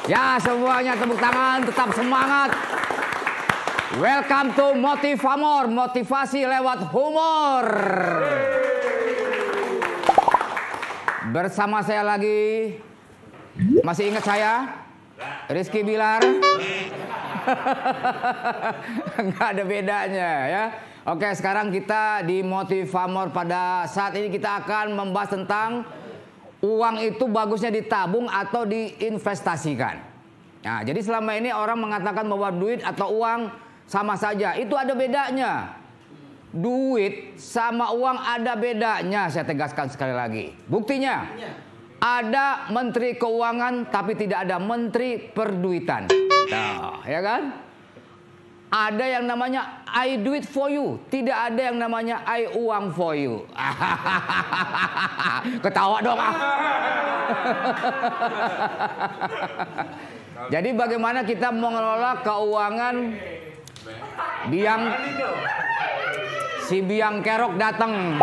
Ya semuanya tepuk tangan, tetap semangat. Welcome to Motivamor, motivasi lewat humor. Bersama saya lagi, masih ingat saya? Rizky Bilar. Nggak ada bedanya ya. Oke, sekarang kita di Motivamor. Pada saat ini kita akan membahas tentang uang itu bagusnya ditabung atau diinvestasikan. Nah, jadi selama ini orang mengatakan bahwa duit atau uang sama saja. Itu ada bedanya. Duit sama uang ada bedanya. Saya tegaskan sekali lagi. Buktinya, ada menteri keuangan tapi tidak ada menteri perduitan. Nah, ya kan? Ada yang namanya I do it for you. Tidak ada yang namanya I uang for you. Ketawa dong. Jadi bagaimana kita mengelola keuangan si biang kerok datang.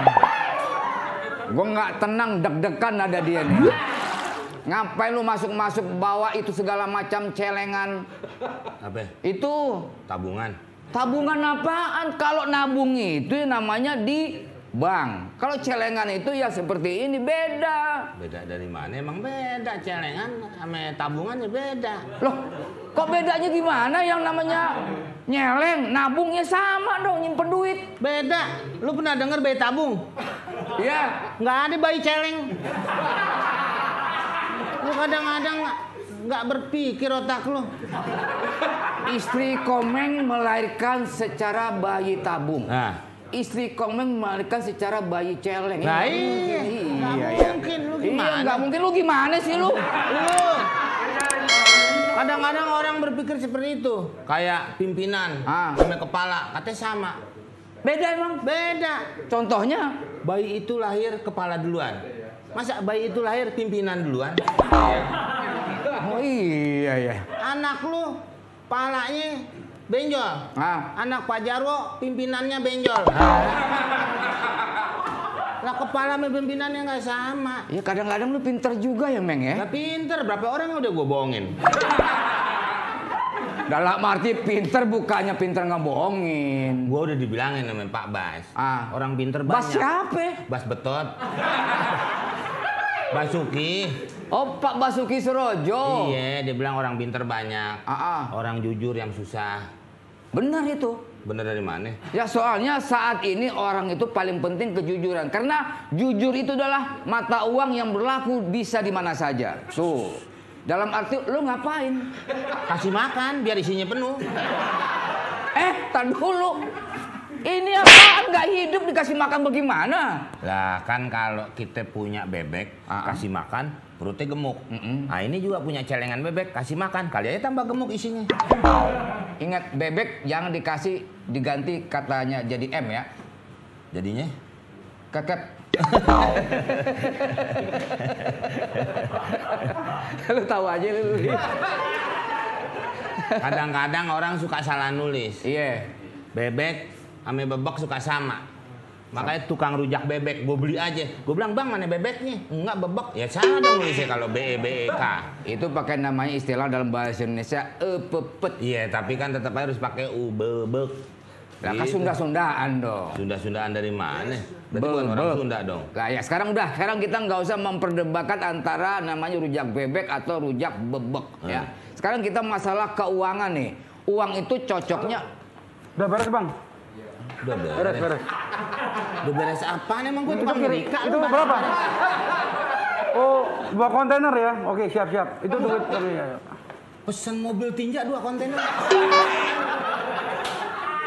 Gue nggak tenang, deg-degan ada dia nih. Ngapain lu masuk-masuk bawa itu segala macam celengan? Apa? Itu Tabungan. tabungan apaan? Kalau nabung itu namanya di bank. Kalau celengan itu ya seperti ini, beda. Beda dari mana? Emang beda celengan sama tabungannya beda. Loh, kok bedanya gimana? Yang namanya nyeleng, nabungnya sama dong, nyimpen duit. Beda. Lu pernah denger bayi tabung? Iya. Nggak ada bayi celeng. Lu kadang-kadang nggak berpikir otak lu. Istri Komeng melahirkan secara bayi tabung. Nah, Istri Komeng melahirkan secara bayi celeng. nah Iya, nggak mungkin. Lu gimana? Iya, nggak mungkin. Lu gimana sih lu? Lu kadang-kadang orang berpikir seperti itu. Kayak pimpinan sama kepala katanya sama. Beda emang. Beda. Contohnya? Bayi itu lahir kepala duluan. Masa bayi itu lahir pimpinan duluan? Oh iya ya. Anak lu palanya benjol. Anak Pak Jarwo pimpinannya benjol. Lah kepala sama pimpinannya nggak sama. Ya kadang-kadang lu pinter juga ya, Meng ya? Nggak pinter, berapa orang yang udah gue bohongin? Dalam arti pinter bukannya pinter ngebohongin. Gue udah dibilangin sama Pak Bas. Orang pinter banyak. Bas siapa? Bas Betot. Basuki. Oh, Pak Basuki Surojo. Iya, dia bilang orang pinter banyak. Orang jujur yang susah. Benar itu. Bener dari mana? Ya soalnya saat ini orang itu paling penting kejujuran. Karena jujur itu adalah mata uang yang berlaku bisa di mana saja. Dalam arti lu ngapain? Kasih makan biar isinya penuh. Tar dulu. Ini apaan? Nggak hidup dikasih makan bagaimana? Lah kan kalau kita punya bebek, kasih makan, perutnya gemuk. Nah ini juga punya celengan bebek, kasih makan, kali aja tambah gemuk isinya. Ingat, bebek jangan dikasih diganti katanya jadi M ya. Jadinya? Keket. Lu tahu aja lu. Kadang-kadang orang suka salah nulis. Iya. Bebek sama bebek suka sama. Makanya tukang rujak bebek gue beli aja. Gue bilang, "Bang, mana bebeknya?" "Enggak, bebek." Ya salah dong nulisnya kalau BEBEK. Itu pakai namanya istilah dalam bahasa Indonesia pepet. Iya, tapi kan tetap harus pakai bebek. Lah kan Sunda-Sundaan dong. Sunda-Sundaan dari mana? Berarti bukan orang Sunda dong. Lah ya sekarang kita nggak usah memperdebatkan antara namanya rujak bebek atau rujak bebek ya. Sekarang kita masalah keuangan nih. Uang itu cocoknya. Udah beres, Bang? Udah Beres. Udah beres apaan emang gue tukang Amerika? Itu berapa? Oh, 2 kontainer ya? Oke, siap. Itu duit tadi ya. Pesen mobil tinja 2 kontainer.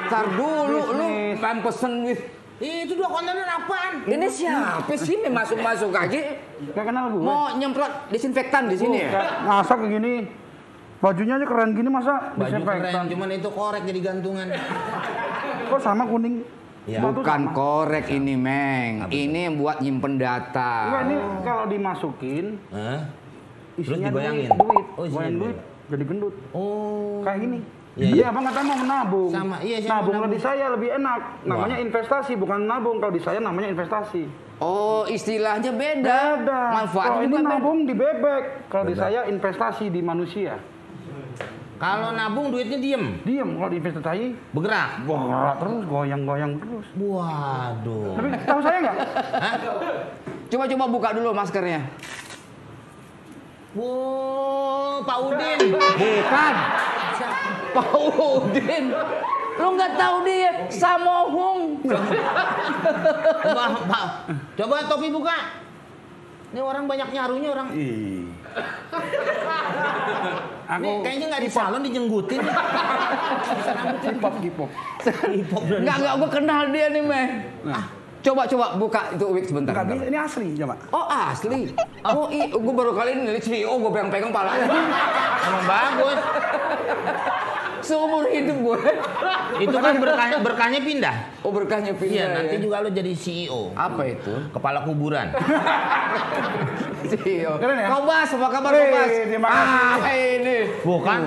Ntar dulu lu kan pesen with. Itu 2 kontainer apaan? Ini siapa sih nih masuk aja? Gak kenal gue. Mau nyemprot disinfektan di sini ya? Masa kayak gini? Bajunya aja keren gini masa Baju disinfektan? keren, cuman itu korek jadi gantungan. Kok sama kuning? Ya. Bukan korek ini, Meng. Ini buat nyimpen data. Enggak, ini kalau dimasukin Terus isinya dibayangin? duit. Oh, isinya Bayangin duit jadi gendut. Oh. Kayak gini. Iya, Bang katanya mau menabung. Sama, iya, saya nabung mau kalau di nabung. saya lebih enak. Namanya investasi bukan nabung. Kalau di saya namanya investasi. Oh, istilahnya beda. Beda. Manfaatnya Kalau ini juga beda. nabung di bebek. Kalau di saya investasi di manusia. Kalau nabung duitnya diem, Diam kalau di investasi. bergerak. Wah, terus goyang-goyang terus. Waduh. Tapi tahu saya nggak? Coba buka dulu maskernya. Wow, Pak Udin. Bukan. Pak Udin. Lu nggak tahu dia Samohung. Coba topi buka. Ini orang banyak nyarunya orang. Ini kayaknya nggak di salon dijenggutin. Hip-hop. Enggak, gua kenal dia nih, Meh. Coba buka itu wig sebentar. Nggak bentar. bisa, ini asli coba. Oh, asli. Oh, gua baru kali ini lihat CEO gua pegang palanya. Emang bagus. Seumur hidup gue. Itu kan berkahnya pindah. Oh, berkahnya pindah. Iya, nanti ya. juga lo jadi CEO. Apa itu? Kepala kuburan. CEO. Keren ya? Kobas, apa kabar Wih, Kobas? terima kasih. Ini. Bukan?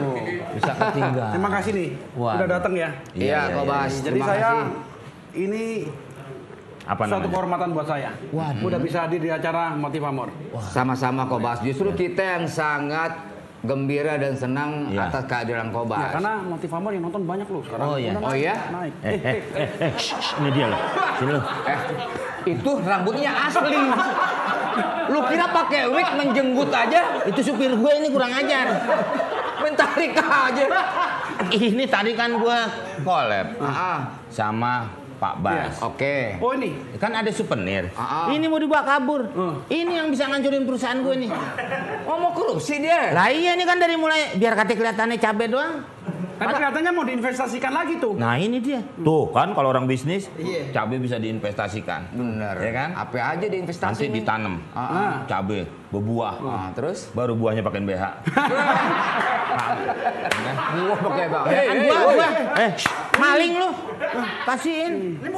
Bisa ketinggalan. Terima kasih nih. Wah. Udah datang ya. Iya, Kobas. Jadi Terima saya kasih. ini Apa suatu namanya? kehormatan buat saya. Waduh. Udah bisa hadir di acara Motivamor. Sama-sama Kobas. Justru kita yang sangat gembira dan senang Iya. atas kehadiran Kobas. Ya, karena Motivamor yang nonton banyak loh sekarang. Oh, iya. Udah Oh, iya? naik. Ini dia loh. Sini loh. Itu rambutnya asli. Lu kira pakai wig menjenggut aja? Itu supir gue ini kurang ajar. Mentarik aja. Ini tadi kan gue collab Ah, sama Pak Bas. oke. Oh ini. Kan ada souvenir. Ah. Ini mau dibawa kabur. Ini yang bisa ngancurin perusahaan gue nih. Oh, mau korupsi dia? Lah iya ini kan dari mulai biar kata kelihatannya cabe doang. Tapi katanya mau diinvestasikan lagi tuh. Nah ini dia. Tuh kan kalau orang bisnis, cabe bisa diinvestasikan. Bener. Ya kan? Apa aja diinvestasi Nanti ditanam. Ah. Cabe, berbuah. Ah, terus? Baru buahnya pakai BH. Gua pakai bang. Ya kan buah. Maling lu. Kasihin. Ini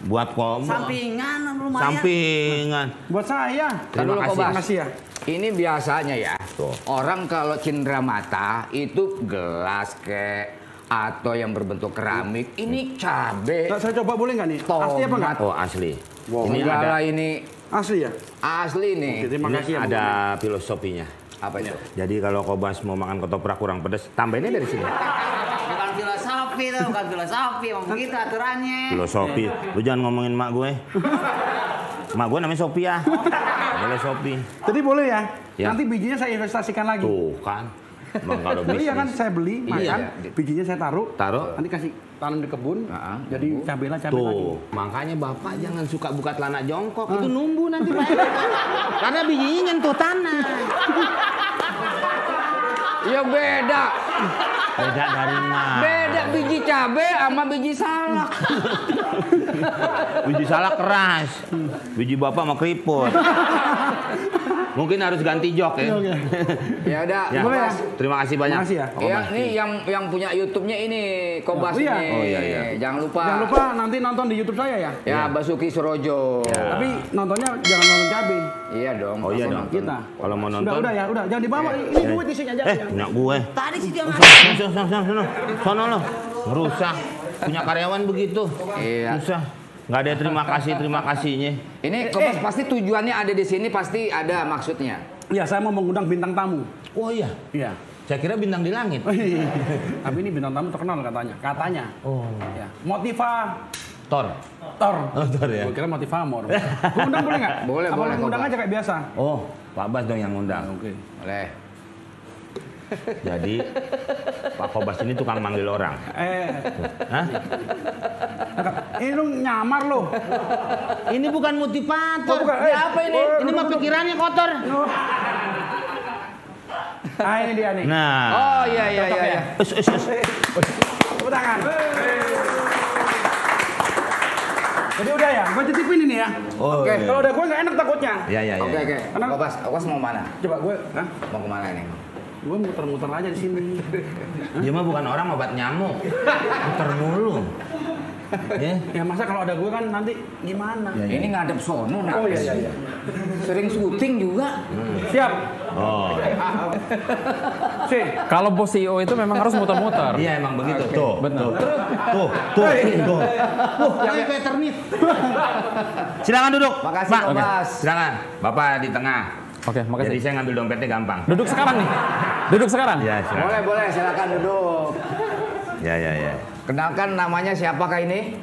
Buat kok. sampingan lumayan. Sampingan. Buat saya. Terima kasih. Terima kasih ya. Ini biasanya ya, Tuh. orang kalau cindera mata itu gelas kek atau yang berbentuk keramik, ini cabe, Saya coba boleh nggak nih? tomat. Asli apa nggak? Oh asli. Wow. Ini Enggak ada lah, ini Asli ya? asli nih. Oke, terima ini kasih ya. Bang. ada filosofinya. Apa itu? Jadi kalau Kobas mau makan ketoprak kurang pedas, tambahinnya dari sini. Bukan filosofi tuh, bukan filosofi. Emang begitu aturannya. Filosofi. Lu jangan ngomongin mak gue. Mak gue namanya Sophia. Boleh Sophie. Jadi boleh ya? Ya. Nanti bijinya saya investasikan lagi. Tuh kan. Bang kalau Jadi ya kan bisnis. saya beli, makan, Iya. bijinya saya taruh, Taruh. nanti kasih tanam di kebun, Ah, jadi cabai lagi. Tuh, makanya Bapak jangan suka buka celana jongkok. Itu numbu nanti Pak. Karena bijinya nyentuh tanah. Ya beda. Beda dari mana? Beda biji cabe sama biji salak. Biji salak keras. Biji Bapak mau keriput. Mungkin harus ganti jok ya. Ya udah, Ya. Boleh ya? Terima kasih banyak. Terima kasih ya. Ya, ini yang punya YouTube-nya ini Kobas Oh, iya. ini. Oh, iya, iya. Jangan lupa. Jangan lupa nanti nonton di YouTube saya ya. Ya, Basuki Surojo. Tapi nontonnya jangan nonton cabai. Iya dong. Oh iya pasti dong. nonton. Kita. Kalau mau nonton. Udah ya, udah jangan dibawa. Ini duit isinya aja. Punya gue. Tadi sih dia ngasih. Sono lo. Merusak. Punya karyawan begitu. Iya. Susah. Nggak ada terima kasihnya. Ini Kobas pasti tujuannya ada di sini, pasti ada maksudnya. Ya, saya mau mengundang bintang tamu. Oh iya. Iya. Saya kira bintang di langit. Tapi ini bintang tamu terkenal katanya. Katanya. Oh. Ya. Motivator. Tor. Oh, Tor ya. Gue kira Motivamor. Gue undang boleh nggak? Boleh, Apa boleh, undang Kobas. aja kayak biasa. Oh, Pak Bas dong yang ngundang. Oke. Boleh. Jadi Pak Kobas ini tukang manggil orang. Hah? Ini lu nyamar lo. Ini bukan motivator. Oh, bukan. Ini apa ini? Oh, Ini mah pikirannya kotor. Ah, ini dia nih. Nah. Oh iya iya Cocok iya. ya? iya. Tepuk tangan. Jadi udah ya, gue titipin ini ya. Oh, Oke. iya. Kalau udah gue nggak enak takutnya. Ya ya ya. Oke oke. Kenapa? Kobas mau mana? Coba gue, Mau kemana nih? gue muter-muter aja di sini. Dia mah bukan orang obat nyamuk. Muter mulu. Ya masa kalau ada gue kan nanti gimana? Ini ngadep sono, nak. Oh iya. Sering syuting juga. Siap. Oh. Sih. Kalau bos CEO itu memang harus muter-muter. Iya emang begitu. Tuh. Benar. Tuh. Kayak Eternit. Silakan duduk. Makasih, Pak. Mas. Silakan. Bapak di tengah. Oke, Jadi makasih. saya ngambil dompetnya gampang. Duduk sekarang nih. Duduk sekarang. Ya, silakan. Boleh, silakan duduk. Ya. Kenalkan namanya siapakah ini?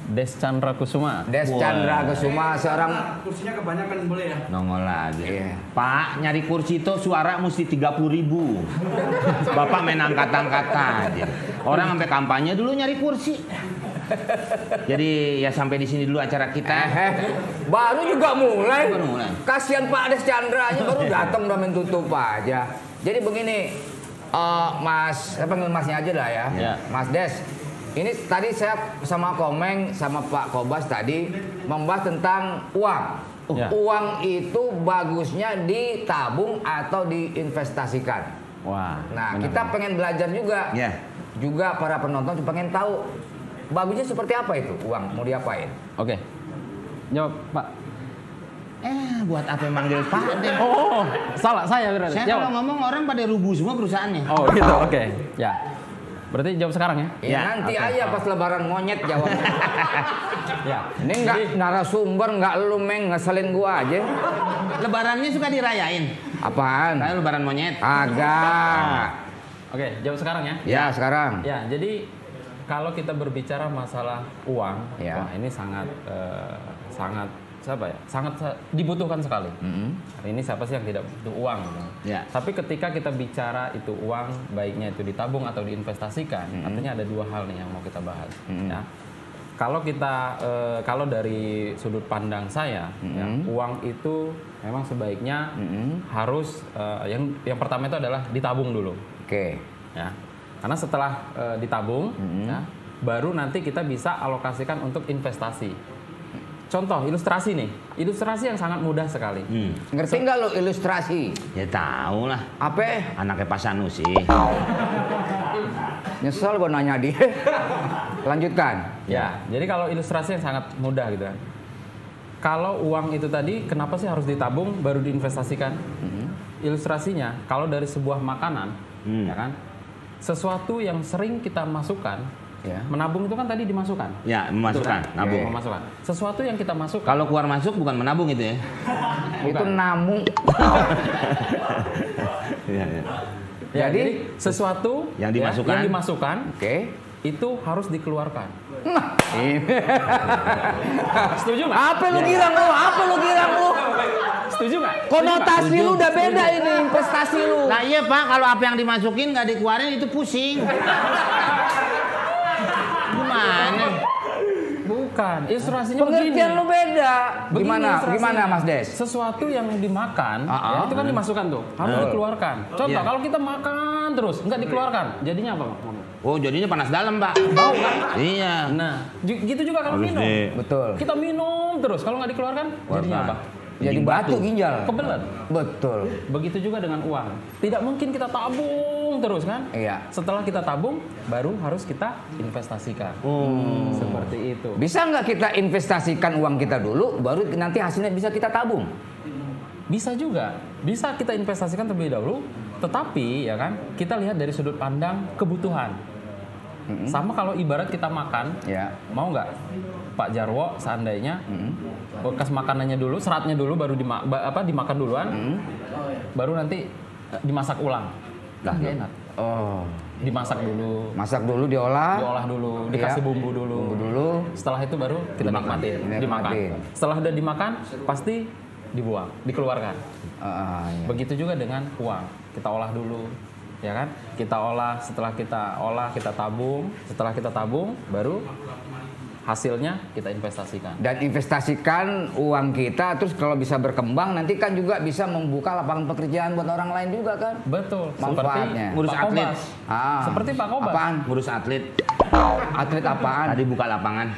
Des Chandra Kusuma. Des Chandra Kusuma, seorang Kursinya kebanyakan boleh ya? Nongol lagi. Iya. Pak, nyari kursi itu suara mesti 30.000. Bapak main angkat-angkat aja. Orang sampai kampanye dulu nyari kursi. Jadi ya sampai di sini dulu acara kita. Baru juga mulai. Baru mulai. Kasihan Pak Des Chandra-nya baru datang udah main tutup aja. Jadi begini, Mas, saya panggil Masnya aja lah ya. Ya. Mas Des. Ini tadi saya sama Komeng sama Pak Kobas tadi membahas tentang uang. Ya. Uang itu bagusnya ditabung atau diinvestasikan. Wah. Nah, benar, kita benar. pengen belajar juga. Ya. Juga para penonton pengen tahu bagusnya seperti apa itu uang mau diapain? Oke. Jawab, Pak. Buat apa manggil Pak deh? Oh, salah saya berarti. Saya Jawab. kalau ngomong orang pada rubuh semua perusahaannya. Oh, gitu. Oke. Ya. Berarti jawab sekarang ya? Ya, nanti aja pas lebaran monyet jawab. Ya. Ini enggak narasumber, enggak lu meng ngeselin gua aja. Lebarannya suka dirayain. Apaan? Kayak lebaran monyet. Agak. Oke, jawab sekarang ya. Ya, sekarang. Ya, jadi kalau kita berbicara masalah uang, Ya. wah ini sangat dibutuhkan sekali. Hari ini siapa sih yang tidak butuh uang? Gitu. Ya. Tapi ketika kita bicara itu uang, baiknya itu ditabung atau diinvestasikan, artinya ada dua hal nih yang mau kita bahas. Ya. Kalau kita, kalau dari sudut pandang saya, ya, uang itu memang sebaiknya harus yang pertama itu adalah ditabung dulu. Oke. Ya. Karena setelah ditabung, ya, baru nanti kita bisa alokasikan untuk investasi. Contoh ilustrasi nih, ilustrasi yang sangat mudah sekali. Ngerti nggak lo ilustrasi? Ya tahu lah. Apa? Anaknya Pak Sanusi. Nyesel gua nanya dia. Lanjutkan. Ya, jadi kalau ilustrasi yang sangat mudah gitu kan. Kalau uang itu tadi, kenapa sih harus ditabung baru diinvestasikan? Ilustrasinya, kalau dari sebuah makanan, ya kan, sesuatu yang sering kita masukkan, Ya. menabung itu kan tadi dimasukkan. Ya, memasukkan, Betul kan? nabung. Memasukkan. Sesuatu yang kita masukkan. Kalau keluar masuk bukan menabung itu ya. Itu namu. Iya. Ya, jadi sesuatu yang dimasukkan. yang dimasukkan Oke. itu harus dikeluarkan. Nah, ini. Setuju nggak? Apa lu girang lu? Apa lu girang lu? Setuju nggak? Konotasi lu udah beda ini, investasi lu. Nah iya Pak, kalau apa yang dimasukin nggak dikeluarin itu pusing. Gimana? Bukan, ilustrasinya Pengertian begini. lu beda. Begini Gimana? ilustrasinya. Gimana Mas Des? Sesuatu yang dimakan, ya, itu kan dimasukkan tuh, harus dikeluarkan. Contoh, Iya. kalau kita makan terus, nggak dikeluarkan, jadinya apa? Oh jadinya panas dalam Pak. Bau kan? Iya. Nah, gitu juga kalau Harus minum. Betul. Kita minum terus, kalau nggak dikeluarkan, jadinya apa? Jadi batu ginjal. Kebelet. Betul. Begitu juga dengan uang. Tidak mungkin kita tabung terus kan? Iya. Setelah kita tabung, baru harus kita investasikan. Seperti itu. Bisa nggak kita investasikan uang kita dulu, baru nanti hasilnya bisa kita tabung? Bisa juga. Bisa kita investasikan terlebih dahulu, tetapi ya kan, kita lihat dari sudut pandang kebutuhan. Sama kalau ibarat kita makan, Ya. mau nggak Pak Jarwo seandainya bekas makanannya dulu, seratnya dulu, baru dimakan duluan, baru nanti dimasak ulang. Lah, nggak enak. Oh. Dimasak dulu, Masak dulu, diolah. diolah dulu, dikasih Iya. bumbu dulu. Bumbu dulu. Setelah itu baru kita nikmatin, dimakan. Dinikmatin. Setelah udah dimakan, pasti dibuang, dikeluarkan. Iya. Begitu juga dengan uang, kita olah dulu, ya kan? Kita olah, setelah kita olah, kita tabung. Setelah kita tabung, baru hasilnya kita investasikan. Dan investasikan uang kita, terus kalau bisa berkembang, nanti kan juga bisa membuka lapangan pekerjaan buat orang lain juga kan? Betul. Manfaatnya. Seperti Ngurus Pak atlet. Kobas. Ah. Seperti Pak Kobas. Apaan? Ngurus atlet. Atlet apaan? Tadi buka lapangan.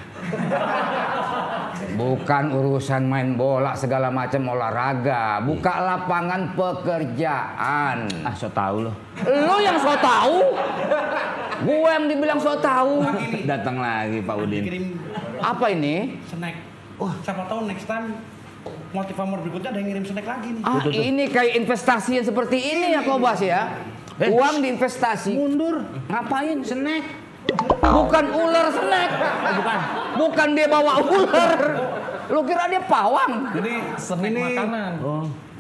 Bukan urusan main bola segala macam olahraga, buka lapangan pekerjaan. Ah so tau loh. Lo yang so tahu. Gue yang dibilang so tahu. Datang lagi Pak Udin. Kirim Apa ini? snack. Wah, siapa tahu next time Motivamor berikutnya ada yang ngirim snack lagi nih. Ah, ini kayak investasi yang seperti ini ya Kobas ya. Uang diinvestasi. Mundur. Ngapain? Snack. Bukan ular snack. Bukan dia bawa ular. Lu kira dia pawang? Jadi Snack ini makanan.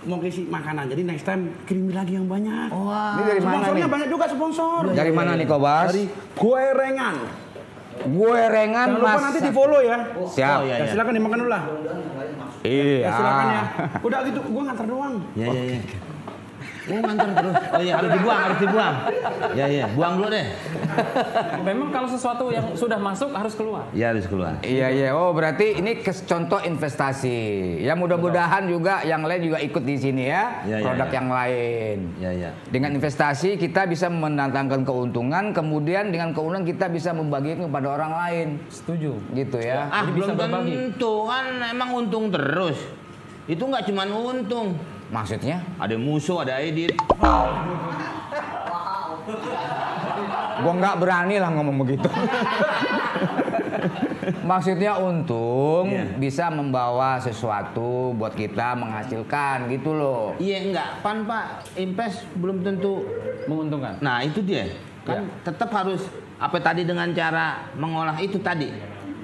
mau ngisi makanan. Jadi next time kirim lagi yang banyak. Ini dari mana Sponsornya nih? banyak juga sponsor. Dari mana nih Kobas? Dari Goerengan. Gue rengan Jangan lupa mas. nanti di follow ya. Siap. Oh, iya, Ya, silakan dimakan dulu lah. Iya. Ya, silakan ya. Udah gitu, gua nganter doang. Ya. Oh nganter terus. Oh iya harus dibuang. Ya, buang dulu deh. Memang kalau sesuatu yang sudah masuk harus keluar. Ya harus keluar. Iya. Oh berarti ini contoh investasi. Ya mudah-mudahan juga yang lain juga ikut di sini ya. Iya, Produk iya. yang lain. Ya. Dengan investasi kita bisa mendatangkan keuntungan, kemudian dengan keuntungan kita bisa membagikan kepada orang lain. Setuju. Gitu ya. Jadi Ah belum bisa berbagi. tentu kan emang untung terus. Itu nggak cuma untung. Maksudnya? Ada musuh, ada edit. Gua nggak berani lah ngomong begitu. Maksudnya untung Iya. bisa membawa sesuatu buat kita menghasilkan gitu loh. Iya enggak, Pak. Invest belum tentu. Menguntungkan. Nah itu dia. Kan tetap harus apa tadi dengan cara mengolah itu tadi.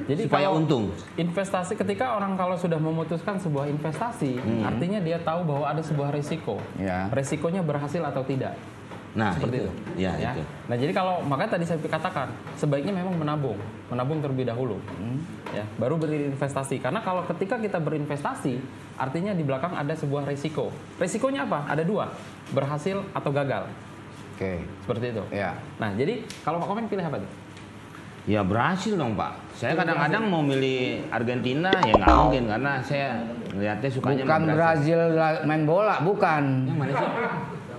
Jadi supaya kalau untung. Investasi ketika orang kalau sudah memutuskan sebuah investasi, artinya dia tahu bahwa ada sebuah risiko. Ya. Resikonya berhasil atau tidak. Nah Seperti itu. Ya, Ya. itu. Nah, jadi kalau makanya tadi saya katakan, sebaiknya memang menabung terlebih dahulu. Ya, baru berinvestasi. Karena kalau ketika kita berinvestasi, artinya di belakang ada sebuah risiko. Risikonya apa? Ada dua, berhasil atau gagal. Oke. Seperti itu. Ya. Nah, jadi kalau Pak Komeng pilih apa nih? Ya berhasil dong Pak. Saya kadang-kadang mau milih Argentina ya nggak mungkin karena saya ngeliatnya sukanya Bukan sama Brazil main bola, bukan. Yang mana sih?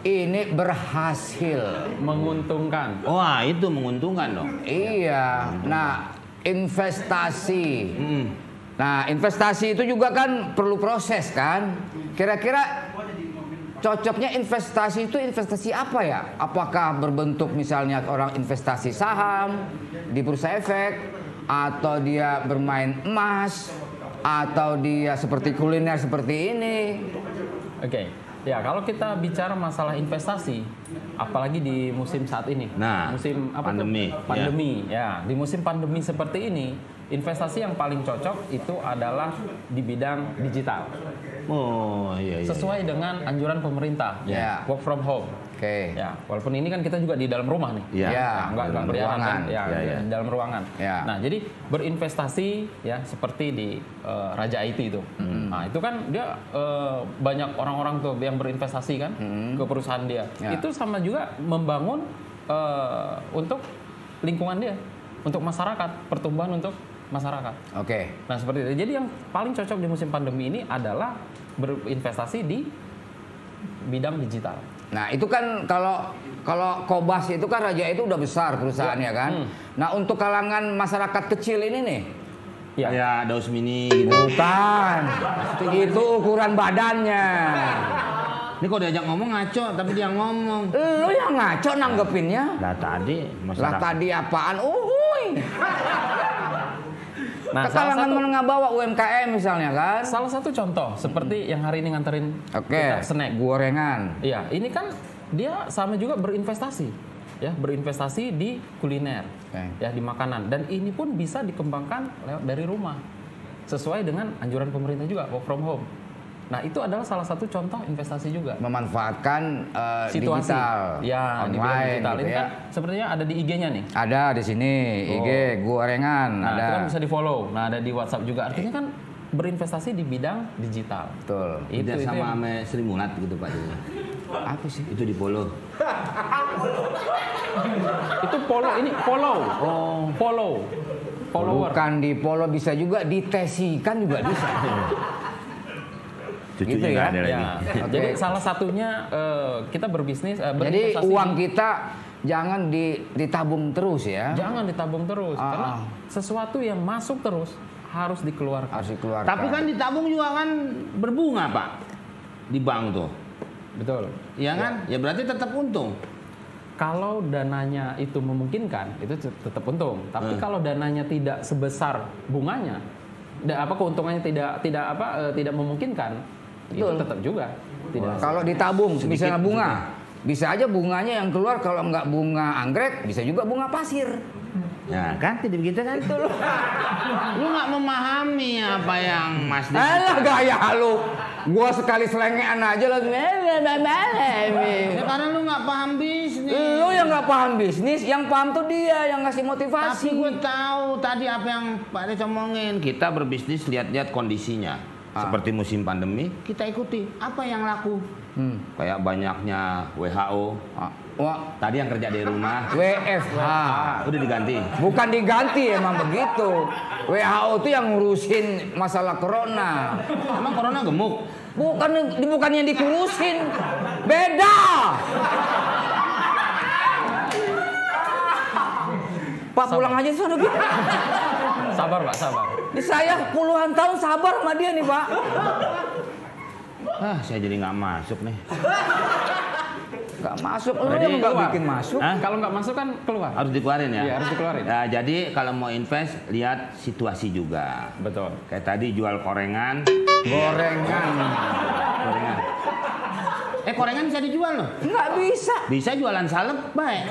Ini berhasil. Menguntungkan. Wah itu menguntungkan dong. Iya. Nah, investasi. Hmm. Nah, investasi itu juga kan perlu proses kan? Kira-kira cocoknya investasi itu investasi apa ya? Apakah berbentuk misalnya orang investasi saham di bursa efek, atau dia bermain emas, atau dia seperti kuliner seperti ini? Oke. Ya, kalau kita bicara masalah investasi, apalagi di musim saat ini. Nah, musim apa tuh? pandemi, Pandemi. Ya, di musim pandemi seperti ini, investasi yang paling cocok itu adalah di bidang digital. Oh iya. Sesuai dengan anjuran pemerintah. Ya. Work from home. Oke. Ya, walaupun ini kan kita juga di dalam rumah nih. Iya. Ya, Enggak dalam berjalan ruangan. kan? Ya, Ya, ya. di dalam ruangan. Ya. Nah, jadi berinvestasi ya seperti di Raja IT itu. Nah, itu kan dia banyak orang-orang tuh yang berinvestasi kan ke perusahaan dia. Ya. Itu sama juga membangun untuk lingkungan dia, untuk masyarakat, pertumbuhan untuk masyarakat. Oke. Nah, seperti itu. Jadi yang paling cocok di musim pandemi ini adalah berinvestasi di bidang digital. Nah, itu kan kalau Kobas itu kan Raja itu udah besar perusahaannya kan. Nah, untuk kalangan masyarakat kecil ini nih, Ya. Ya Daus Mini gitu. bukan. Itu ukuran badannya. Ini kok diajak ngomong ngaco tapi dia ngomong. Lu yang ngaco nanggepinnya. Lah tadi Lah masyarakat. tadi apaan? Uhuy. Nah, Ke kalangan menengah bawah UMKM misalnya kan. salah satu contoh seperti yang hari ini nganterin Oke. kita snack. Gorengan. Iya, ini kan dia sama juga berinvestasi, ya berinvestasi di kuliner, Oke. ya di makanan, dan ini pun bisa dikembangkan lewat dari rumah, sesuai dengan anjuran pemerintah juga work from home. Nah, itu adalah salah satu contoh investasi juga. Memanfaatkan Situasi, digital, ya di bidang online digital gitu ini ya. kan sepertinya ada di IG-nya nih. Ada di sini IG Gorengan Nah, ada. itu kan bisa di follow. Nah, ada di WhatsApp juga. Artinya kan berinvestasi di bidang digital. Betul. Kerja sama yang- sama Sri Mulat gitu Pak. Apa sih? Itu di Polo. itu follow ini follow. Follow. Follower. Bukan di Polo, bisa juga ditesikan juga bisa. Cucunya Gitu ya? nggak ada lagi. Ya. Oke. Jadi salah satunya kita berbisnis Jadi berinvestasi uang di- kita jangan ditabung terus ya. jangan ditabung terus Ah, karena ah. sesuatu yang masuk terus harus dikeluarkan. Harus dikeluarkan. Tapi kan ditabung juga kan berbunga Pak. Di bank tuh. Betul. Iya kan? Ya berarti tetap untung. Kalau dananya itu memungkinkan, itu tetap untung. Tapi kalau dananya tidak sebesar bunganya, keuntungannya tidak memungkinkan, itu tetap juga tidak. Kalau ditabung, misalnya bunga, bisa aja bunganya yang keluar kalau nggak bunga anggrek, bisa juga bunga pasir. Ya kan, tidak begitu kan? Lu nggak memahami apa yang Mas Dik. Alah gaya lu. Gua sekali selengean aja langsung. Ya, karena lu nggak paham bisnis. Lu yang nggak paham bisnis, yang paham tuh dia yang ngasih motivasi. Tapi gue tahu tadi apa yang Pak Ade omongin. Kita berbisnis lihat-lihat kondisinya. Seperti musim pandemi, kita ikuti apa yang laku. Kayak banyaknya WHO. Wah, Tadi yang kerja di rumah. WFH. Udah diganti. Bukan diganti emang begitu. WHO tuh yang ngurusin masalah corona. Emang corona gemuk? Bukan yang dikurusin. Beda. Pak pulang aja sana, Bi. Sabar Pak, sabar. Ini saya puluhan tahun sabar sama dia nih, Pak. Saya jadi nggak masuk nih. Nggak masuk, lu Jadi yang nggak keluar. bikin masuk. Hah? Kalau nggak masuk kan keluar. Harus dikeluarin ya? Iya, harus dikeluarin. Ya, jadi kalau mau invest, lihat situasi juga. Betul. Kayak tadi jual korengan. Gorengan. Korengan. Korengan bisa dijual loh. Nggak bisa. Bisa jualan salep, baik.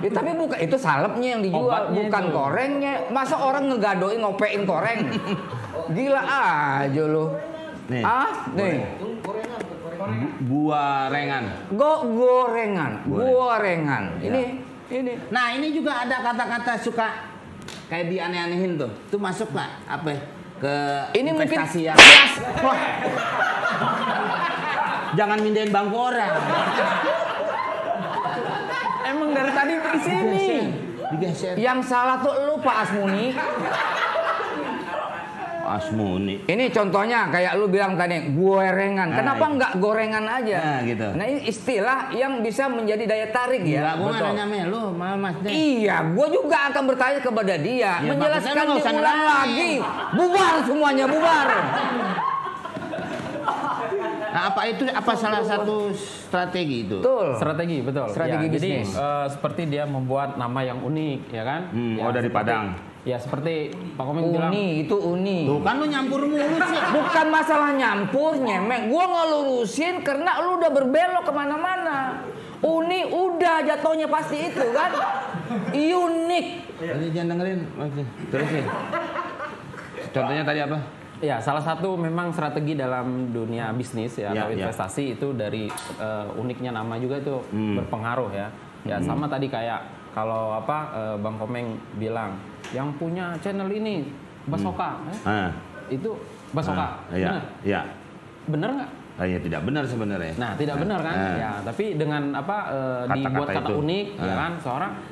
Ya, tapi bukan itu salepnya yang dijual, Obatnya bukan itu. korengnya. Masa orang ngegadoin ngopein koreng? Gila aja lu. Nih. Nih. Gorengan. Gorengan. Ya. Ini. Nah, ini juga ada kata-kata suka kayak dianeh-anehin tuh. Itu masuk nggak? Apa ya? Ke Ini mungkin- investasi yang Wah. Jangan mindahin bangku orang. Emang dari tadi di sini. Digeser. Yang salah tuh lu Pak Asmuni. Asmuni. Ini contohnya kayak lu bilang tadi gorengan. Nah, Kenapa itu. nggak gorengan aja? Nah, gitu. Nah, ini istilah yang bisa menjadi daya tarik ya. Enggak, gue nggak betul. nanya sama lu, malah Mas Dik. Iya, gue juga akan bertanya kepada dia, Ya, menjelaskan maksudnya lu nggak usah diulang nerangin. lagi. Bubar semuanya, bubar. Nah, apa salah satu strategi itu? Betul. Strategi, betul. Strategi Ya, jadi bisnis. seperti dia membuat nama yang unik, ya kan? Ya, dari seperti- Padang. Ya seperti Pak Komeng bilang. Itu uni. Tuh kan lu nyampur mulu sih. Bukan masalah nyampur, nyemeng. Gue ngelurusin karena lu udah berbelok kemana-mana. Uni udah jatuhnya pasti itu kan. Unik. Jadi jangan dengerin, Mas Dik. Terusin. Contohnya tadi apa? Ya, salah satu memang strategi dalam dunia bisnis ya, Ya, atau ya. investasi itu dari uniknya nama juga itu berpengaruh ya. Ya sama tadi kayak kalau Bang Komeng bilang yang punya channel ini Basoka, itu Basoka, Iya, iya. bener nggak? Ya tidak benar sebenarnya. Nah, tidak benar kan? Ya, tapi dengan dibuat kata itu. unik, ya kan,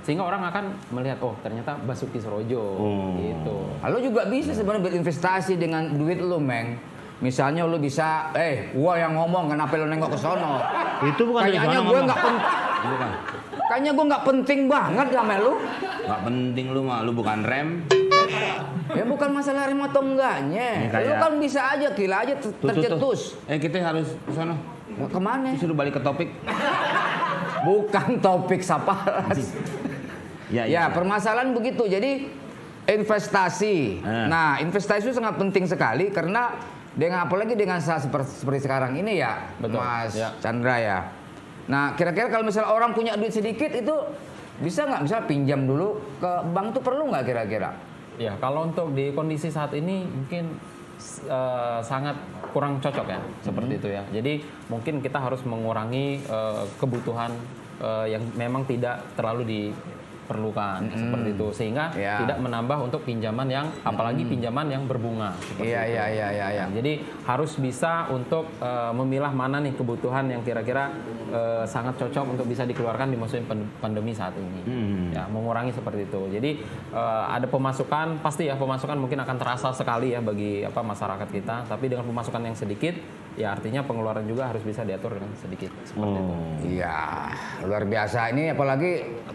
sehingga orang akan melihat, oh ternyata Basuki Surojo, gitu. Lo juga bisa sebenarnya berinvestasi dengan duit lo, Meng. Misalnya lo bisa, gua yang ngomong, kenapa lo nengok ke sono? Itu bukan Kayaknya gue nggak penting. Kayaknya gue nggak penting banget sama lo. Nggak penting lu mah, lu bukan rem. Ya bukan masalah rem atau enggaknya. Ini kayak- Lo kan bisa aja, gila aja tercetus. Kita harus ke sono. Mau kemana? Suruh balik ke topik. Bukan topik saparas. Ya, permasalahan begitu. Jadi investasi. Nah, investasi itu sangat penting sekali karena apalagi dengan saat seperti sekarang ini ya, Betul. Mas Ya. Chandra ya. Nah, kira-kira kalau misalnya orang punya duit sedikit itu bisa nggak misalnya pinjam dulu ke bank tuh perlu nggak kira-kira? Ya, kalau untuk di kondisi saat ini mungkin sangat kurang cocok ya, seperti itu ya. Jadi mungkin kita harus mengurangi kebutuhan yang memang tidak terlalu diperlukan seperti itu, sehingga Ya. tidak menambah untuk pinjaman yang apalagi pinjaman yang berbunga. Seperti Iya, itu. iya. Nah, jadi harus bisa untuk memilah mana nih kebutuhan yang kira-kira sangat cocok untuk bisa dikeluarkan di musim pandemi saat ini. Ya, mengurangi seperti itu. Jadi ada pemasukan, pasti ya pemasukan mungkin akan terasa sekali ya bagi masyarakat kita. Tapi dengan pemasukan yang sedikit, ya artinya pengeluaran juga harus bisa diatur dengan sedikit seperti itu. Iya, luar biasa. Ini apalagi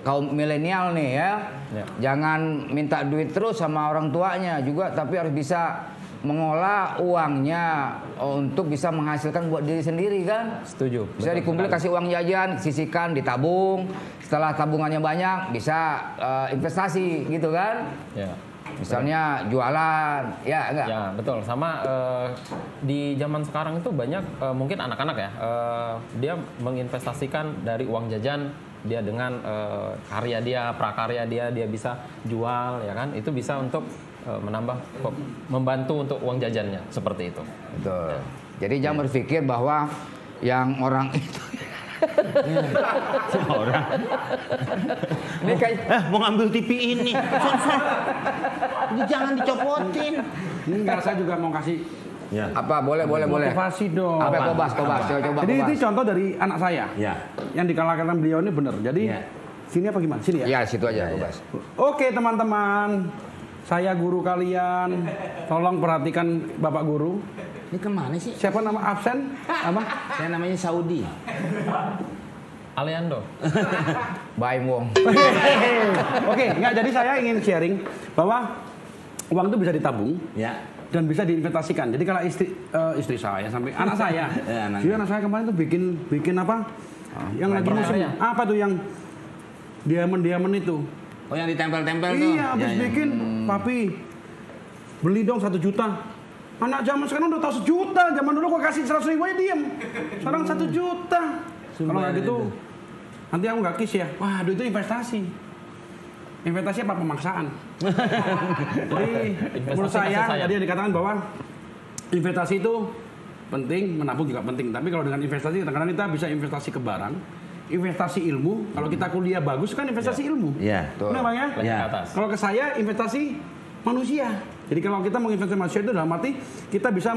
kaum milenial nih ya. Ya. Jangan minta duit terus sama orang tuanya juga, tapi harus bisa mengolah uangnya untuk bisa menghasilkan buat diri sendiri kan? Setuju. Bisa dikumpulin, kasih uang jajan, sisihkan, ditabung. Setelah tabungannya banyak, bisa investasi gitu kan? Ya. Misalnya jualan, ya enggak? Ya betul. Sama di zaman sekarang itu banyak mungkin anak-anak ya, dia menginvestasikan dari uang jajan dia dengan karya dia, prakarya dia bisa jual, ya kan? Itu bisa untuk membantu untuk uang jajannya seperti itu. Betul. Jadi jangan berpikir bahwa yang orang itu Orang. ini kayak Mau ngambil TV ini. Ini jangan dicopotin. Ini enggak, saya juga mau kasih Ya. apa boleh. motivasi dong. Apa Kobas? Coba Jadi Kobas. ini contoh dari anak saya. Ya. Yang dikalahkan beliau ini benar. Jadi Ya. sini apa gimana? Sini ya? Ya, situ aja Kobas. Oke teman-teman, saya guru kalian. Tolong perhatikan Bapak Guru. Ini kemana sih? Siapa nama absen? Apa? Saya namanya Saudi. Aliando. Bye Wong. Oke, nggak, jadi saya ingin sharing bahwa uang itu bisa ditabung Ya. dan bisa diinvestasikan. Jadi kalau istri saya sampai anak saya, Ya, anaknya. jadi anak saya kemarin tuh bikin apa? Yang lagi musim prakarya. apa tuh yang diamond itu? Oh, yang ditempel-tempel tuh. Iya, habis Ya, ya. bikin, papi beli dong 1 juta. Anak zaman sekarang udah tahu 1 juta. Zaman dulu gua kasih 100.000 aja diem. Sekarang 1 juta. Kalau nggak gitu, nanti aku nggak kiss ya. Waduh, itu investasi. Investasi apa pemaksaan? Jadi menurut saya tadi yang dikatakan bahwa investasi itu penting, menabung juga penting. Tapi kalau dengan investasi kadang-kadang kita bisa investasi ke barang, investasi ilmu. Kalau kita kuliah bagus kan investasi ilmu. Iya. Benar Bang ya? Lagi Ya. ke atas. Kalau ke saya investasi manusia. Jadi kalau kita menginvestasi manusia itu dalam arti kita bisa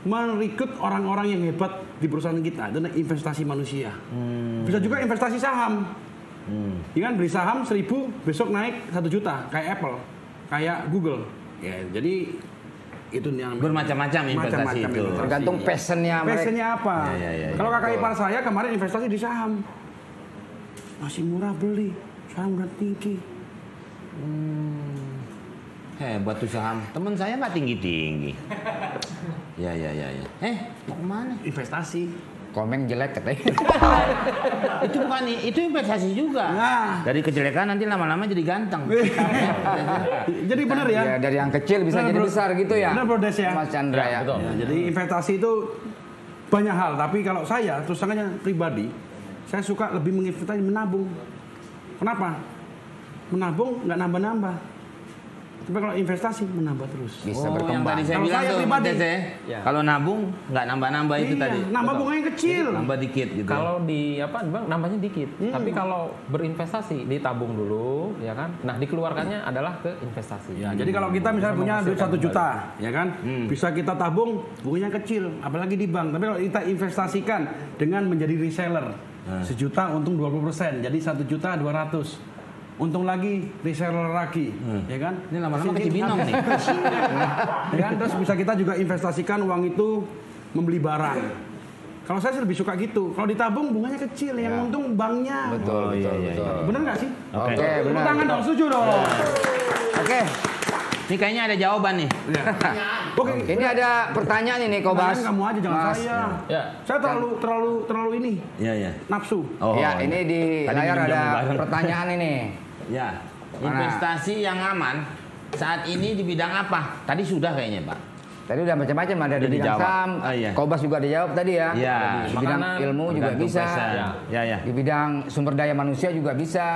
merekrut orang-orang yang hebat di perusahaan kita. Itu investasi manusia. Bisa juga investasi saham. Ya kan beli saham 1.000 besok naik 1 juta kayak Apple, kayak Google. Ya, jadi itu yang Bermacam-macam investasi macam-macam itu. investasi. Tergantung passionnya mereka. Passionnya apa? Ya. Kalau kakak ipar saya kemarin investasi di saham. Masih murah beli, saham udah tinggi. Hebat tuh saham. Temen saya nggak tinggi-tinggi. Ya. Mau kemana? Investasi. Komeng jelek katanya. Itu bukan, itu investasi juga. Nah. Dari kejelekan nanti lama-lama jadi ganteng. Jadi benar ya. Ya, dari yang kecil bisa Benar, jadi Bro. besar gitu ya. Benar, Bro Des ya. Mas Chandra ya. betul. Ya, jadi investasi itu banyak hal, tapi kalau saya terus terangnya pribadi, saya suka lebih menginvestasi menabung. Kenapa? Menabung nggak nambah-nambah. Tapi kalau investasi menambah terus. Bisa Yang berkembang. tadi saya Kalau bilang saya tuh, pribadi. Mas Des, ya. Ya. Kalau nabung nggak nambah-nambah itu Iya, tadi. nambah bunganya kecil. Nambah dikit gitu. Kalau di apa bang nambahnya dikit, tapi kalau berinvestasi ditabung dulu, ya kan? Nah dikeluarkannya adalah ke investasi. Ya, jadi kalau kita misalnya punya duit 1 juta, ya kan, bisa kita tabung, bunganya kecil, apalagi di bank. Tapi kalau kita investasikan dengan menjadi reseller, 1 juta untung 20%, jadi 1.200.000. Untung lagi reseller lagi, ya kan? Ini lama-lama ke Cibinong nih. Ya kan? Terus bisa kita juga investasikan uang itu membeli barang. Kalau saya sih lebih suka gitu. Kalau ditabung bunganya kecil, yang untung banknya. Betul, betul. Bener nggak sih? Oke. Oke, Tepuk benar. tangan dong, setuju dong. Oke. Ini kayaknya ada jawaban nih. Oke. Ini ada pertanyaan ini Kobas. Pertanyaan kamu aja, jangan Mas. saya. Ya. Saya terlalu ini Iya. nafsu. Oh, Ya, ini di Tadi layar minjem ada bareng. pertanyaan ini. Ya. Mana? Investasi yang aman saat ini di bidang apa? Tadi sudah kayaknya, Pak. Tadi udah macam-macam ada di Udah bidang dijawab. saham. Oh, iya. Kobas juga dijawab tadi ya. Iya. Di bidang Makanan, ilmu juga Tergantung bisa. passion. Ya. Di bidang sumber daya manusia juga bisa.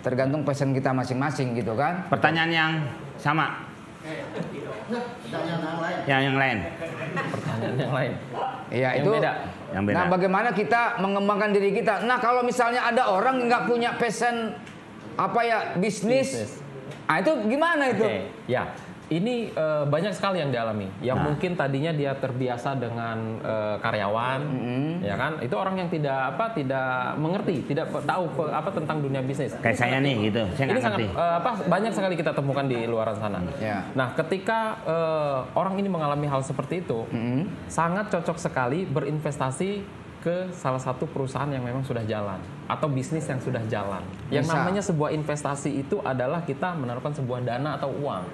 Tergantung passion kita masing-masing gitu kan. Pertanyaan yang sama. Yang lain. Pertanyaan yang lain. Iya, Yang itu. beda. Yang beda. Nah, bagaimana kita mengembangkan diri kita? Nah, kalau misalnya ada orang nggak punya passion apa ya bisnis, nah itu gimana itu? Oke, ya. Ini banyak sekali yang dialami. Yang mungkin tadinya dia terbiasa dengan karyawan, ya kan? Itu orang yang tidak mengerti, tidak tahu apa tentang dunia bisnis. Kayak saya nih gitu. Saya Ini nggak sangat ngerti. banyak sekali kita temukan di luaran sana. Ya. Nah, ketika orang ini mengalami hal seperti itu, sangat cocok sekali berinvestasi ke salah satu perusahaan yang memang sudah jalan atau bisnis yang sudah jalan. Yang Bisa. namanya sebuah investasi itu adalah kita menaruhkan sebuah dana atau uang.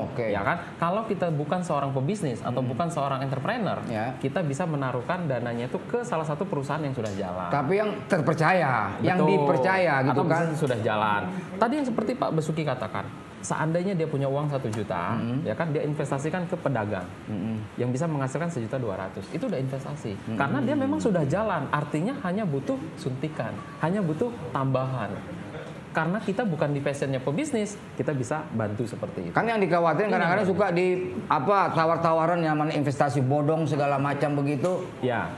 Oke. Ya kan? Kalau kita bukan seorang pebisnis atau bukan seorang entrepreneur, Ya. kita bisa menaruhkan dananya itu ke salah satu perusahaan yang sudah jalan. Tapi yang terpercaya, yang Betul. dipercaya gitu Atau kan. bisnis sudah jalan. Tadi yang seperti Pak Besuki katakan, seandainya dia punya uang 1 juta, ya kan dia investasikan ke pedagang yang bisa menghasilkan 1.200.000, itu udah investasi. Karena dia memang sudah jalan, artinya hanya butuh suntikan, hanya butuh tambahan. Karena kita bukan di passionnya pebisnis, kita bisa bantu seperti itu. Kan yang dikhawatirkan kadang-kadang suka di apa tawar-tawaran yang mana investasi bodong segala macam begitu. Ya,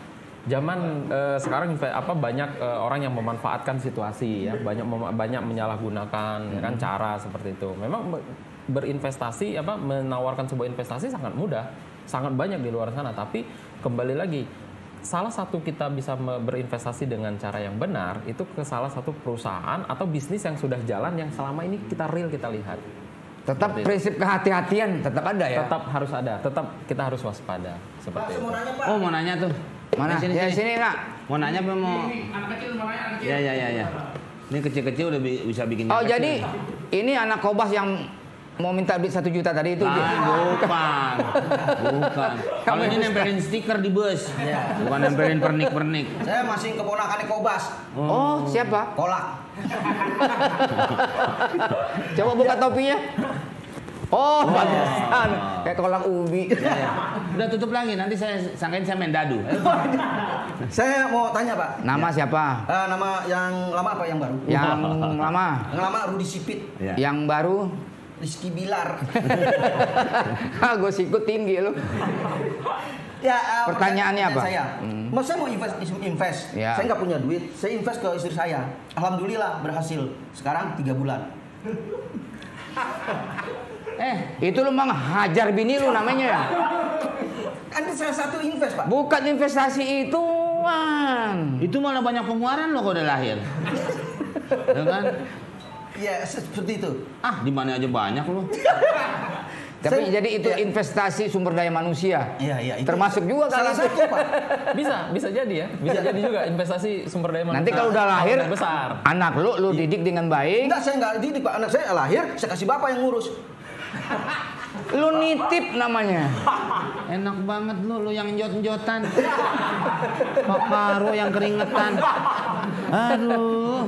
zaman sekarang banyak orang yang memanfaatkan situasi, ya, banyak menyalahgunakan ya kan cara seperti itu. Memang berinvestasi menawarkan sebuah investasi sangat mudah, sangat banyak di luar sana. Tapi kembali lagi, salah satu kita bisa berinvestasi dengan cara yang benar itu ke salah satu perusahaan atau bisnis yang sudah jalan yang selama ini kita lihat. Tetap Seperti prinsip kehati-hatian tetap ada ya. Tetap harus ada, tetap kita harus waspada seperti itu. Oh, mau nanya tuh. Mana? Sini, Ya sini. sini nak. Mau nanya apa mau? Anak kecil namanya anak kecil. Ya. Ini kecil-kecil udah bisa bikin. Oh yang kecil. jadi ini anak Kobas yang mau minta duit 1 juta tadi itu dia. Bukan. Kalau ini nempelin stiker di bus, bukan nempelin pernik-pernik. Saya masih keponakan Kobas. Oh siapa? Kolak. Coba buka topinya. Oh, pantesan. Kayak kolak ubi. Udah tutup lagi, nanti saya sangkain saya main dadu. Saya mau tanya Pak. Nama siapa? Nama yang lama apa yang baru? Yang lama. Yang lama Rudi Sipit. Ya. Yang baru. Rizky Bilar. Gue sikut tinggi lu. Ya, Pertanyaannya apa? Saya. Mas saya mau invest. Ya. Saya nggak punya duit. Saya invest ke istri saya. Alhamdulillah berhasil. Sekarang 3 bulan. Itu lu menghajar bini lu namanya ya? Kan salah satu invest Pak. Bukan investasi itu, Wan. Itu malah banyak pengeluaran loh kalau udah lahir. Ya kan? Ya seperti itu. Di mana aja banyak loh. Tapi Saya- jadi itu ya. investasi sumber daya manusia. Iya. Itu Termasuk juga kali salah itu. satu Pak. Bisa jadi ya. Bisa jadi juga investasi sumber daya manusia. Nanti kalau udah lahir, yang besar. anak lu didik dengan baik. Enggak, saya nggak didik Pak. Anak saya lahir, saya kasih bapak yang ngurus. Lu nitip namanya. Enak banget lu yang njot-njotan. Pak Karo yang keringetan. Aduh.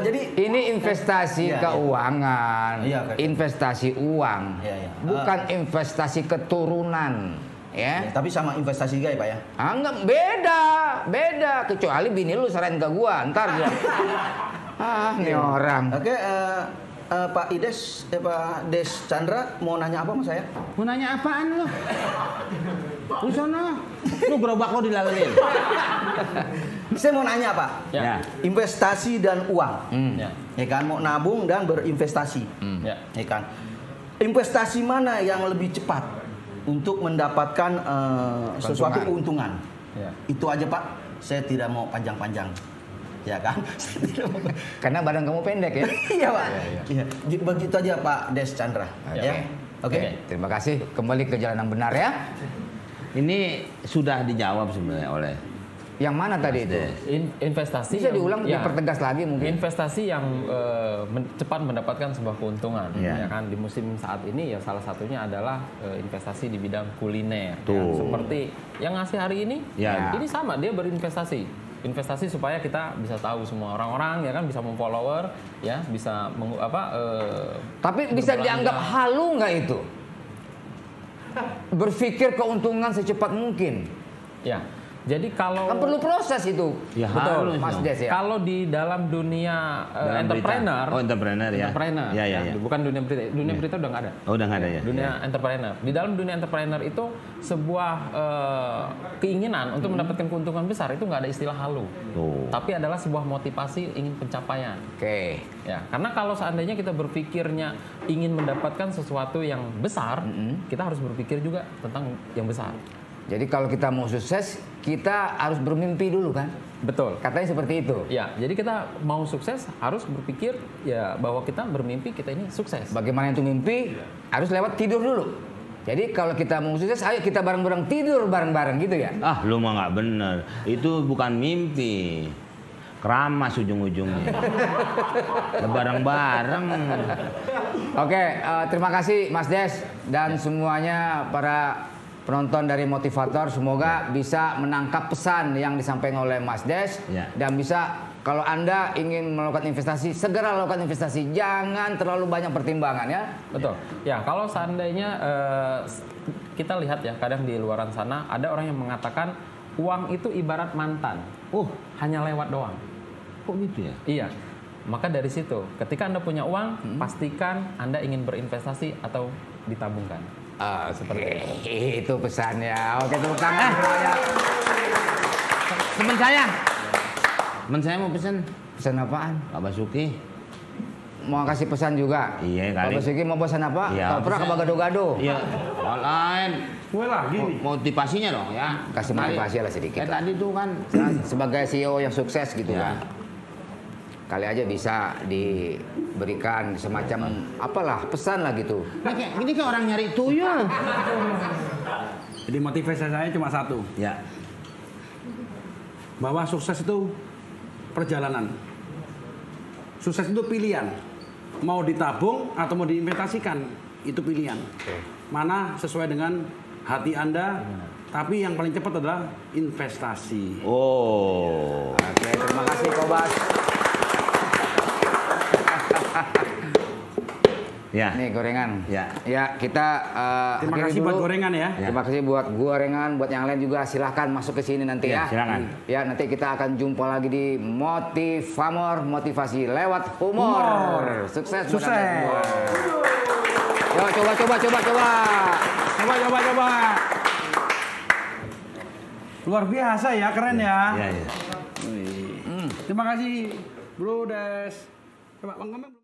Jadi Ini investasi Iya, iya. keuangan, Iya, Pak. investasi uang, Iya. bukan investasi keturunan, ya. tapi sama investasi juga ya Pak ya. Enggak, beda. Kecuali bini lu serahin ke gua, ntar dia. Nih orang. Oke, Pak Ides, Pak Des Chandra mau nanya apa sama saya? Mau nanya apaan lu? Lu sono. Lu gerobak lo dilalui. Saya mau nanya Pak, Ya. investasi dan uang, Ya. ya kan? Mau nabung dan berinvestasi, Ya. ya kan? Investasi mana yang lebih cepat untuk mendapatkan sesuatu keuntungan? Ya. Itu aja Pak, saya tidak mau panjang-panjang, ya kan? Karena badan kamu pendek ya. Iya Pak, iya. Begitu aja Pak Des Chandra, ya. Oke. Terima kasih. Kembali ke jalan yang benar ya. Ini sudah dijawab sebenarnya oleh Yang mana tadi itu? Investasi Bisa yang- diulang, ya, dipertegas lagi mungkin. investasi yang cepat mendapatkan sebuah keuntungan, Iya. ya kan, di musim saat ini ya salah satunya adalah investasi di bidang kuliner, Tuh. ya, seperti yang ngasih hari ini, Ya. ini sama dia berinvestasi, investasi supaya kita bisa tahu semua orang-orang, ya kan, bisa memfollower, ya, bisa Tapi bisa berbelanja. dianggap halu nggak itu? Berpikir keuntungan secepat mungkin. ya. Jadi kalau Kan perlu proses itu. Ya, Betul, harus Mas dong. Des ya. Kalau di dalam dunia Dalam entrepreneur, berita. Oh, entrepreneur ya. entrepreneur, Ya. bukan dunia berita. Dunia berita udah nggak ada. Oh, udah nggak ada ya. Dunia entrepreneur. Di dalam dunia entrepreneur itu sebuah keinginan untuk mendapatkan keuntungan besar itu nggak ada istilah halu. Tuh. Tapi adalah sebuah motivasi ingin pencapaian. Oke. Ya, karena kalau seandainya kita berpikirnya ingin mendapatkan sesuatu yang besar, kita harus berpikir juga tentang yang besar. Jadi kalau kita mau sukses, kita harus bermimpi dulu kan? Betul. Katanya seperti itu. Ya, jadi kita mau sukses harus berpikir ya bahwa kita bermimpi kita ini sukses. Bagaimana itu mimpi? Harus lewat tidur dulu. Jadi kalau kita mau sukses, ayo kita bareng-bareng tidur bareng-bareng gitu ya. Ah, lu mah nggak bener. Itu bukan mimpi. Keramas ujung-ujungnya. Bareng-bareng. Oke, terima kasih Mas Des dan semuanya para penonton dari Motivator. Semoga bisa menangkap pesan yang disampaikan oleh Mas Des dan bisa, kalau Anda ingin melakukan investasi, segera lakukan investasi. Jangan terlalu banyak pertimbangan ya. Betul. Ya, kalau seandainya kita lihat ya, kadang di luaran sana ada orang yang mengatakan uang itu ibarat mantan. Hanya lewat doang. Kok gitu ya? Iya. Maka dari situ, ketika Anda punya uang, pastikan Anda ingin berinvestasi atau ditabungkan. Seperti itu pesannya. Oke, tepuk tangan semuanya. Temen saya. Temen saya mau pesen. Pesan apaan? Pak Basuki. Mau kasih pesan juga? Iya Pak kali. Basuki mau pesan apa? Iya, Toprak apa gado-gado? Iya. Lain. Gue lagi nih. Motivasinya dong ya. Kasih motivasi lah sedikit. Kayak tadi tuh kan. Sebagai CEO yang sukses gitu Ya. kan. Kali aja bisa diberikan semacam apalah pesan lah gitu. Ini kayak orang nyari tuyul. Jadi motivasi saya cuma satu. Ya. Bahwa sukses itu perjalanan. Sukses itu pilihan. Mau ditabung atau mau diinvestasikan, itu pilihan. Mana sesuai dengan hati Anda, tapi yang paling cepat adalah investasi. Oke, terima kasih Kobas. Ya. Nih gorengan. Ya. Ya, kita Terima akhiri kasih dulu. buat gorengan ya. Terima kasih buat gorengan, buat yang lain juga silahkan masuk ke sini nanti ya. Silakan. Ya, nanti kita akan jumpa lagi di Motivamor, motivasi lewat humor. Sukses. buat Anda semua. Yo, coba. Coba. Luar biasa ya, keren ya. Iya. Terima kasih, Bro Des. Coba Bang Komeng.